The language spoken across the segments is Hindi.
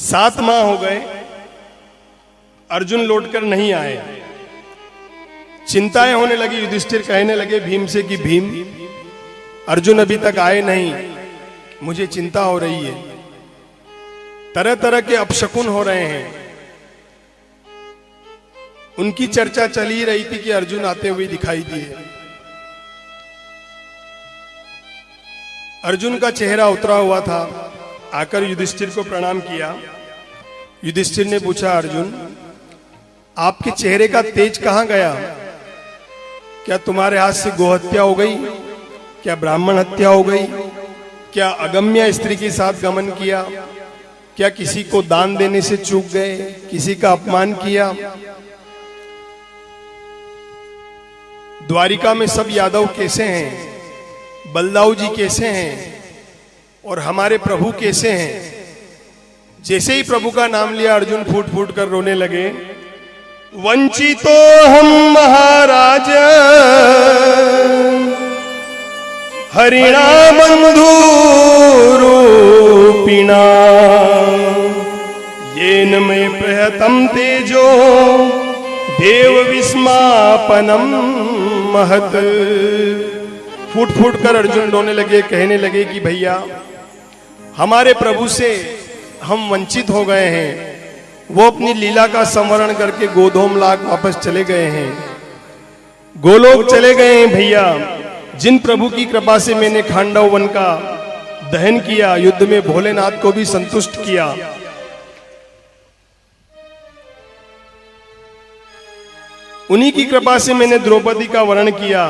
7 माह हो गए, अर्जुन लौटकर नहीं आए। चिंताएं होने लगी। युधिष्ठिर कहने लगे भीम से कि भीम, अर्जुन अभी तक आए नहीं, मुझे चिंता हो रही है। तरह तरह के अपशकुन हो रहे हैं। उनकी चर्चा चल ही रही थी कि अर्जुन आते हुए दिखाई दिए। अर्जुन का चेहरा उतरा हुआ था। आकर युधिष्ठिर को प्रणाम किया। युधिष्ठिर ने पूछा, अर्जुन आपके चेहरे का तेज कहां गया? क्या तुम्हारे हाथ से गोहत्या हो गई? क्या ब्राह्मण हत्या हो गई? क्या अगम्य स्त्री के साथ गमन किया? क्या किसी को दान देने से चूक गए? किसी का अपमान किया? द्वारिका में सब यादव कैसे हैं? बलदाऊ जी कैसे हैं? और हमारे प्रभु कैसे हैं? जैसे ही प्रभु का नाम लिया अर्जुन फूट फूट कर रोने लगे। वंचितो हम महाराज हरिणा बंधु रूपिणा येन में प्रहतम तेजो देव विस्मापनम महत। फूट फूट कर अर्जुन रोने लगे, कहने लगे कि भैया हमारे प्रभु से हम वंचित हो गए हैं। वो अपनी लीला का संवरण करके गोधूम लाख वापस चले गए हैं, गोलोक चले गए हैं। भैया जिन प्रभु की कृपा से मैंने खांडव वन का दहन किया, युद्ध में भोलेनाथ को भी संतुष्ट किया, उन्हीं की कृपा से मैंने द्रौपदी का वरण किया।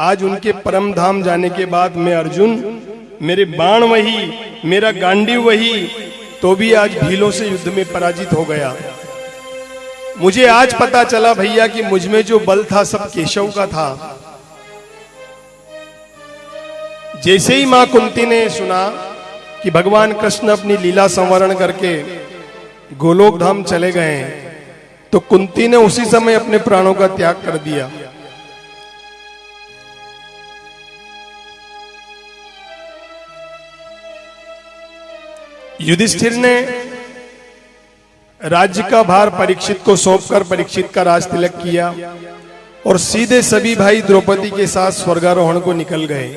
आज उनके परम धाम जाने के बाद मैं अर्जुन, मेरे बाण वही, मेरा गांडीव वही, तो भी आज भीलों से युद्ध में पराजित हो गया। मुझे आज पता चला भैया कि मुझ में जो बल था सब केशव का था। जैसे ही मां कुंती ने सुना कि भगवान कृष्ण अपनी लीला संवरण करके गोलोक धाम चले गए हैं, तो कुंती ने उसी समय अपने प्राणों का त्याग कर दिया। युधिष्ठिर ने राज्य का भार परीक्षित को सौंपकर परीक्षित का राज तिलक किया और सीधे सभी भाई द्रौपदी के साथ स्वर्गारोहण को निकल गए।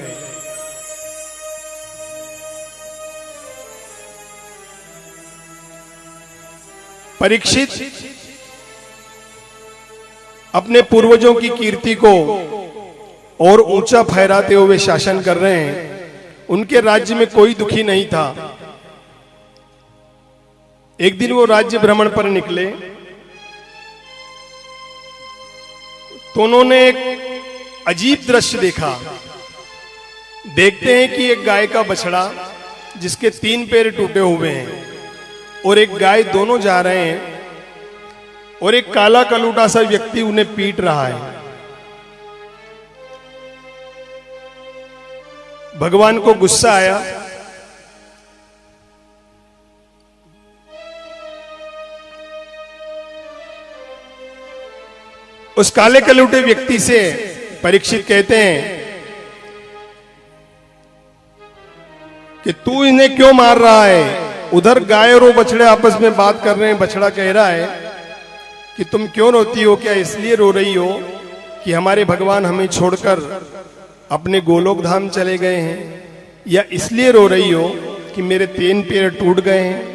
परीक्षित अपने पूर्वजों की कीर्ति को और ऊंचा फहराते हुए शासन कर रहे हैं। उनके राज्य में कोई दुखी नहीं था। एक दिन वो राज्य भ्रमण पर निकले तो उन्होंने एक अजीब दृश्य देखा। देखते हैं कि एक गाय का बछड़ा जिसके 3 पैर टूटे हुए हैं और एक गाय दोनों जा रहे हैं और एक काला कलूटा सा व्यक्ति उन्हें पीट रहा है। भगवान को गुस्सा आया। उस काले कलूटे व्यक्ति से परीक्षित कहते हैं कि तू इन्हें क्यों मार रहा है? उधर गाय और बछड़े आपस में बात कर रहे हैं। बछड़ा कह रहा है कि तुम क्यों रोती हो? क्या इसलिए रो रही हो कि हमारे भगवान हमें छोड़कर अपने गोलोक धाम चले गए हैं, या इसलिए रो रही हो कि मेरे 3 पैर टूट गए हैं?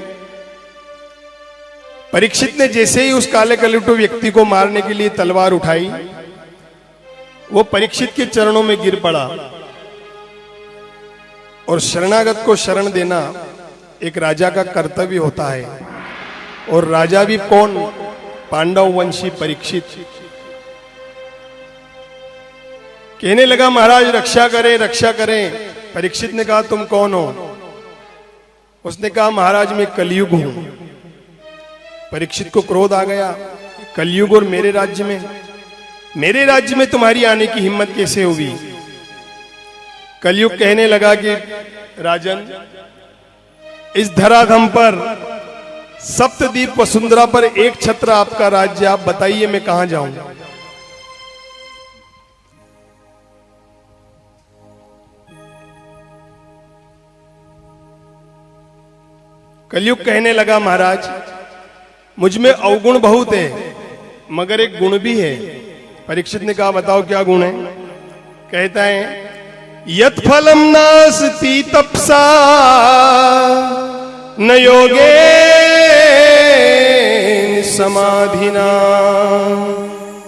परीक्षित ने जैसे ही उस काले कलूटे व्यक्ति को मारने के लिए तलवार उठाई, वो परीक्षित के चरणों में गिर पड़ा। और शरणागत को शरण देना एक राजा का कर्तव्य होता है। और राजा भी कौन? पांडव वंशी परीक्षित। कहने लगा महाराज रक्षा करें, रक्षा करें। परीक्षित ने कहा तुम कौन हो? उसने कहा महाराज मैं कलयुग हूं। परीक्षित को क्रोध आ गया। कलयुग और मेरे राज्य में तुम्हारी आने की हिम्मत कैसे हुई? कलयुग कहने लगा कि राजन, इस धराधाम पर सप्तद्वीप वसुंधरा पर एक छत्र आपका राज्य, आप बताइए मैं कहां जाऊं? कलयुग कहने लगा, महाराज मुझ में अवगुण बहुत है मगर एक गुण भी है। परीक्षित ने कहा, बताओ क्या गुण है? कहता है, यत् फलम नास्ति तपसा न योगे समाधिना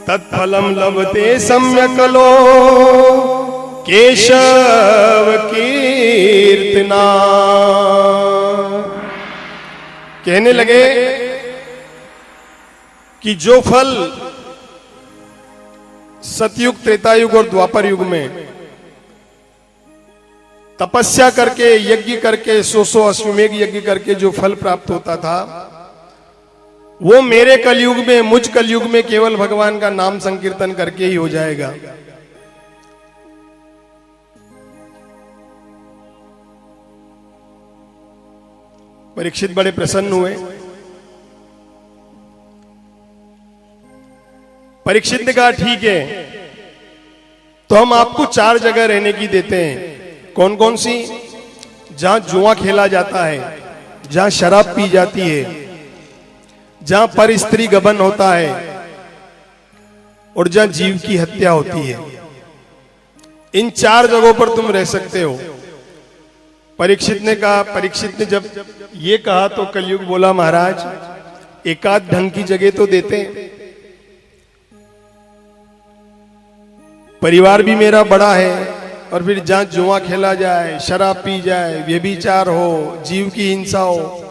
तत्फलम लभते सम्यकलो केशव कीर्तना। कहने लगे कि जो फल सतयुग, त्रेतायुग और द्वापर युग में तपस्या करके, यज्ञ करके, 100 अश्वमेघ यज्ञ करके जो फल प्राप्त होता था, वो मेरे कलयुग में, मुझ कलयुग में केवल भगवान का नाम संकीर्तन करके ही हो जाएगा। परीक्षित बड़े प्रसन्न हुए। परीक्षित ने कहा, ठीक है, तो हम आपको 4 जगह रहने की देते हैं। कौन कौन सी? जहां जुआ खेला जाता है, जहां शराब पी जाती है, जहां पर स्त्री गबन होता है और जहां जीव की हत्या होती है। इन 4 जगहों पर तुम रह सकते हो। परीक्षित ने कहा, परीक्षित ने जब ये कहा तो कलयुग बोला, महाराज एकाध ढंग की जगह तो देते। परिवार भी मेरा बड़ा है और फिर जहां जुआ खेला जाए, शराब पी जाए, व्यभिचार हो, जीव की हिंसा हो,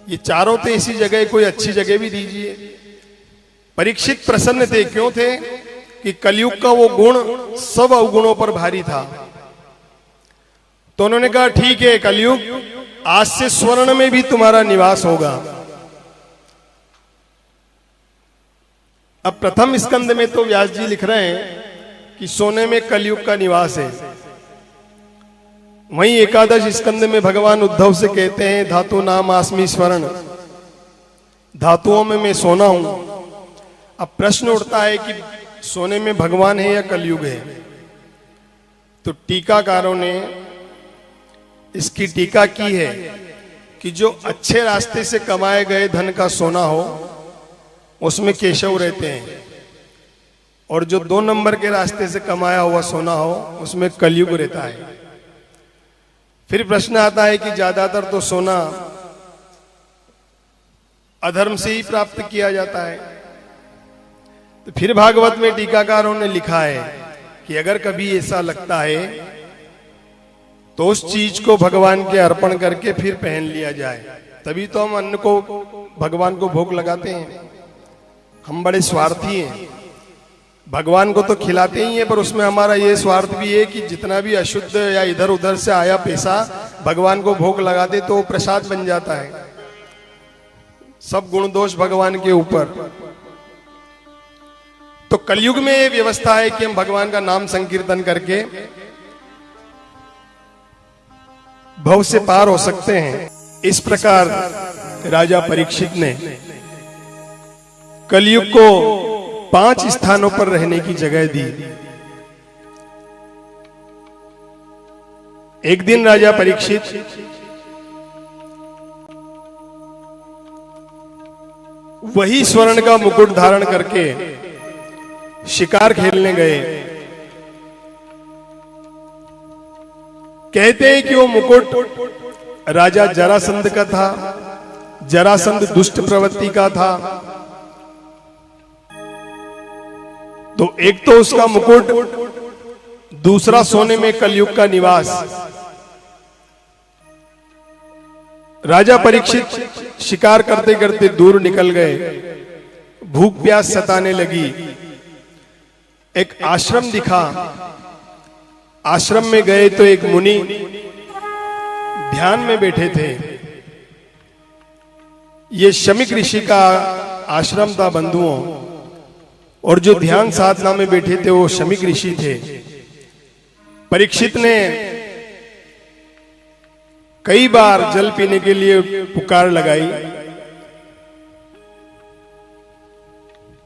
ये चारों तो ऐसी जगह, कोई अच्छी जगह भी दीजिए। परीक्षित प्रसन्न थे। क्यों थे? कि कलयुग का वो गुण सब अवगुणों पर भारी था। तो उन्होंने कहा, ठीक है कलयुग, आज से स्वर्ण में भी तुम्हारा निवास होगा। अब प्रथम स्कंद में तो व्यास जी लिख रहे हैं कि सोने में कलयुग का निवास है। वहीं एकादश स्कंद में भगवान उद्धव से कहते हैं, धातु नाम आस्मि स्वर्ण, धातुओं में मैं सोना हूं। अब प्रश्न उठता है कि सोने में भगवान है या कलयुग है? तो टीकाकारों ने इसकी टीका की है कि जो अच्छे रास्ते से कमाए गए धन का सोना हो उसमें केशव रहते हैं, और जो 2 नंबर के रास्ते से कमाया हुआ सोना हो उसमें कलयुग रहता है। फिर प्रश्न आता है कि ज्यादातर तो सोना अधर्म से ही प्राप्त किया जाता है। तो फिर भागवत में टीकाकारों ने लिखा है कि अगर कभी ऐसा लगता है तो उस चीज को भगवान के अर्पण करके फिर पहन लिया जाए। तभी तो हम अन्न को भगवान को भोग लगाते हैं। हम बड़े स्वार्थी हैं, भगवान को तो खिलाते ही हैं, पर उसमें हमारा ये स्वार्थ भी है कि जितना भी अशुद्ध या इधर उधर से आया पैसा भगवान को भोग लगा दे तो वो प्रसाद बन जाता है। सब गुण दोष भगवान के ऊपर। तो कलयुग में ये व्यवस्था है कि हम भगवान का नाम संकीर्तन करके भव से पार हो सकते हैं। इस प्रकार राजा परीक्षित ने कलयुग को 5 स्थानों पर रहने की जगह दी। एक दिन राजा परीक्षित वही स्वर्ण का मुकुट धारण करके शिकार खेलने गए। कहते हैं कि वो मुकुट राजा जरासंध का था। जरासंध दुष्ट प्रवृत्ति का था। तो एक तो उसका मुकुट, दूसरा सोने में कलयुग का निवास। राजा परीक्षित शिकार करते करते दूर निकल गए। भूख प्यास सताने लगी। एक आश्रम दिखा। आश्रम में गए तो एक मुनि ध्यान में बैठे थे। ये शमीक ऋषि का आश्रम था बंधुओं, और जो ध्यान साधना में बैठे थे वो शमीक ऋषि थे। परीक्षित ने कई बार जल पीने के लिए पुकार लगाई,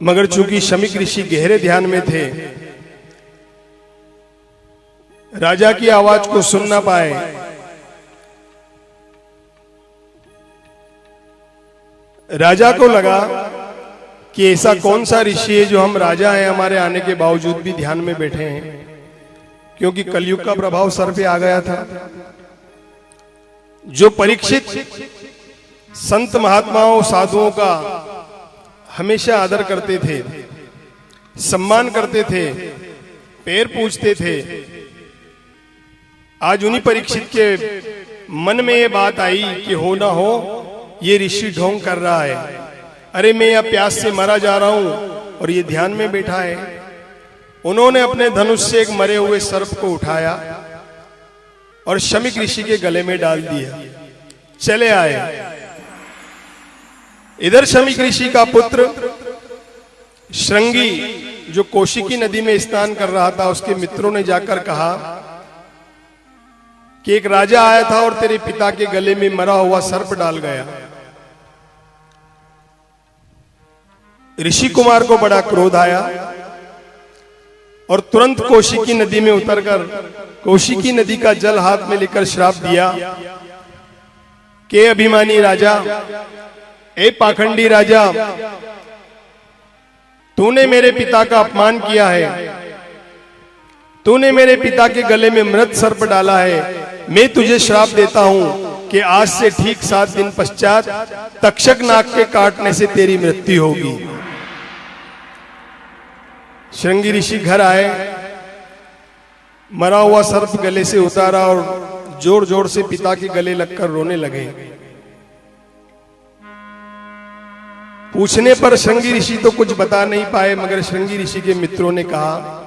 मगर चूंकि शमीक ऋषि गहरे ध्यान में थे, राजा की आवाज को सुन ना पाए। राजा को लगा कि ऐसा कौन सा ऋषि है जो हम राजा हैं हमारे आने के बावजूद भी ध्यान में बैठे हैं, क्योंकि कलयुग का प्रभाव सर पे आ गया था। जो परीक्षित संत महात्माओं साधुओं का हमेशा आदर करते थे, सम्मान करते थे, पैर पूजते थे, आज उन्हीं परीक्षित के मन में ये बात आई कि हो ना हो ये ऋषि ढोंग कर रहा है, अरे मैं यहाँ प्यास से मरा जा रहा हूं और ये ध्यान में बैठा है। उन्होंने अपने धनुष से एक मरे हुए सर्प को उठाया और शमीक ऋषि के गले में डाल दिया, चले आए। इधर शमीक ऋषि का पुत्र श्रृंगी जो कौशिकी नदी में स्नान कर रहा था, उसके मित्रों ने जाकर कहा कि एक राजा आया था और तेरे पिता के गले में मरा हुआ सर्प डाल गया। ऋषि कुमार को बड़ा क्रोध आया और तुरंत कौशिकी नदी में उतरकर कौशिकी नदी का जल हाथ में लेकर श्राप दिया कि अभिमानी राजा, ए पाखंडी राजा, तूने मेरे पिता का अपमान किया है, तूने मेरे पिता के गले में मृत सर्प डाला है। मैं तुझे श्राप देता हूं कि आज से ठीक 7 दिन पश्चात तक्षक नाग के काटने से तेरी मृत्यु होगी। श्रृंगी ऋषि घर आए, मरा हुआ सर्प गले से उतारा और जोर जोर से पिता के गले लगकर रोने लगे। पूछने पर श्रृंगी ऋषि तो कुछ बता नहीं पाए, मगर श्रृंगी ऋषि के मित्रों ने कहा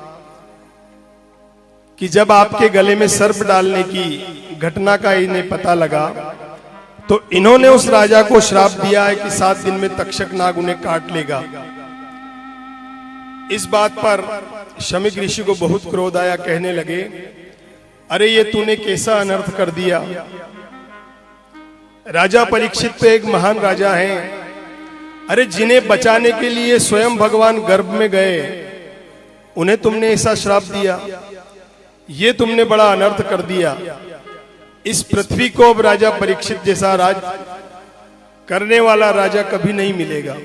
कि जब आपके गले में सर्प डालने की घटना का इन्हें पता लगा तो इन्होंने उस राजा को श्राप दिया है कि 7 दिन में तक्षक नाग उन्हें काट लेगा। इस बात पर शमीक ऋषि को बहुत क्रोध आया, कहने लगे, अरे ये तूने कैसा अनर्थ कर दिया। राजा परीक्षित तो एक महान राजा हैं, अरे जिन्हें बचाने के लिए स्वयं भगवान गर्भ में गए उन्हें तुमने ऐसा श्राप दिया, ये तुमने बड़ा अनर्थ कर दिया। इस पृथ्वी को अब राजा परीक्षित जैसा राज करने वाला राजा कभी नहीं मिलेगा।